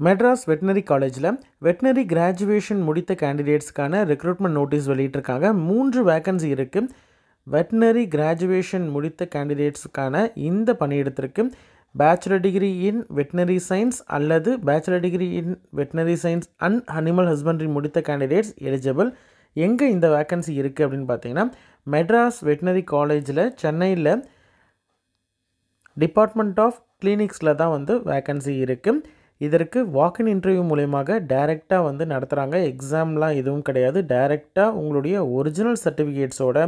Madras veterinary காலேஜில் veterinary graduation முடித்த கேண்டிடேட்ஸ்க்கான recruitment notice வெளியிட்டிருக்காங்க. 3 வேக்கன்சி இருக்குது. வெட்டினரி கிராஜுவேஷன் முடித்த கேண்டிடேட்ஸுக்கான இந்த பணியிடத்திற்கு bachelor degree in veterinary science அல்லது bachelor degree in veterinary science and animal husbandry முடித்த கேண்டிடேட்ஸ் எலிஜிபிள். எங்கே இந்த வேக்கன்சி இருக்குது அப்படின்னு பார்த்தீங்கன்னா, மெட்ராஸ் வெட்டினரி காலேஜில் சென்னையில் டிபார்ட்மெண்ட் ஆஃப் கிளினிக்ஸில் தான் வேக்கன்சி இருக்குது. இதற்கு வாக்கின் இன்டர்வியூ மூலயமாக டைரெக்டாக நடத்துகிறாங்க. எக்ஸாம்லாம் எதுவும் கிடையாது. டைரெக்டாக உங்களுடைய ஒரிஜினல் சர்டிஃபிகேட்ஸோட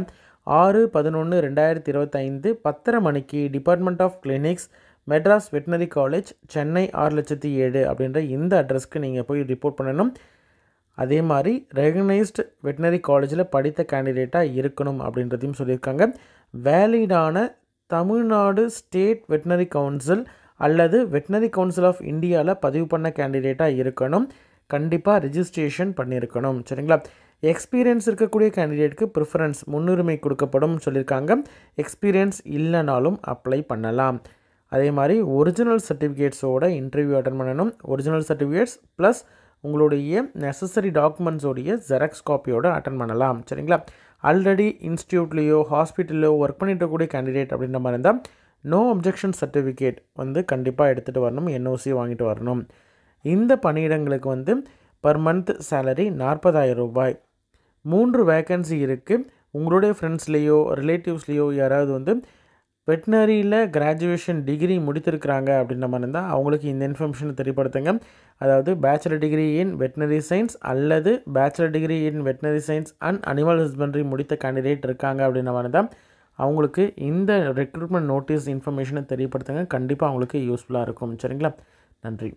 6/11/2025 10:30 மணிக்கு department of clinics Madras veterinary college Chennai 6,07,000 அப்படின்ற இந்த அட்ரஸ்க்கு நீங்கள் போய் ரிப்போர்ட் பண்ணணும். அதே மாதிரி ரெகனைஸ்டு வெட்டினரி காலேஜில் படித்த கேண்டிடேட்டாக இருக்கணும் அப்படின்றதையும் சொல்லியிருக்காங்க. வேலிடான தமிழ்நாடு ஸ்டேட் வெட்டினரி கவுன்சில் அல்லது வெட்டினரி கவுன்சில் ஆஃப் இந்தியாவில் பதிவு பண்ண கேண்டிடேட்டாக இருக்கணும். கண்டிப்பாக ரிஜிஸ்ட்ரேஷன் பண்ணியிருக்கணும். சரிங்களா? எக்ஸ்பீரியன்ஸ் இருக்கக்கூடிய கேண்டிடேட்டுக்கு ப்ரிஃபரன்ஸ் முன்னுரிமை கொடுக்கப்படும் சொல்லியிருக்காங்க. எக்ஸ்பீரியன்ஸ் இல்லைனாலும் அப்ளை பண்ணலாம். அதே மாதிரி ஒரிஜினல் சர்டிஃபிகேட்ஸோட இன்டர்வியூ அட்டன் பண்ணணும். ஒரிஜினல் சர்டிஃபிகேட்ஸ் ப்ளஸ் உங்களுடைய நெசசரி டாக்குமெண்ட்ஸோடைய ஜெராக்ஸ் காப்பியோடு அட்டன் பண்ணலாம். சரிங்களா? ஆல்ரெடி இன்ஸ்டியூட்லேயோ ஹாஸ்பிட்டல்லையோ ஒர்க் பண்ணிட்டு இருக்கக்கூடிய கேண்டிடேட் அப்படின்ற மாதிரி இருந்தால் நோ அப்ஜெக்ஷன் சர்டிஃபிகேட் கண்டிப்பாக எடுத்துகிட்டு வரணும். என்ஓசி வாங்கிட்டு வரணும். இந்த பணியிடங்களுக்கு பர் மந்த் சேலரி 40,000 ரூபாய். 3 வேக்கன்சி இருக்குது. உங்களுடைய ஃப்ரெண்ட்ஸ்லேயோ ரிலேட்டிவ்ஸ்லேயோ யாராவது வெட்டினரியில் கிராஜுவேஷன் டிகிரி முடித்திருக்கிறாங்க அப்படின்ற மாதிரி இருந்தால் அவங்களுக்கு இந்த இன்ஃபர்மேஷனை தெரியப்படுத்துங்க. அதாவது bachelor degree in veterinary science அல்லது bachelor degree in veterinary science and animal husbandry முடித்த கேண்டிடேட் இருக்காங்க அப்படின்ற மாதிரி தான் அவங்களுக்கு இந்த ரெக்ரூட்மெண்ட் நோட்டீஸ் இன்ஃபர்மேஷனை தெரியப்படுத்துங்க. கண்டிப்பாக அவங்களுக்கு யூஸ்ஃபுல்லாக இருக்கும். சரிங்களா? நன்றி.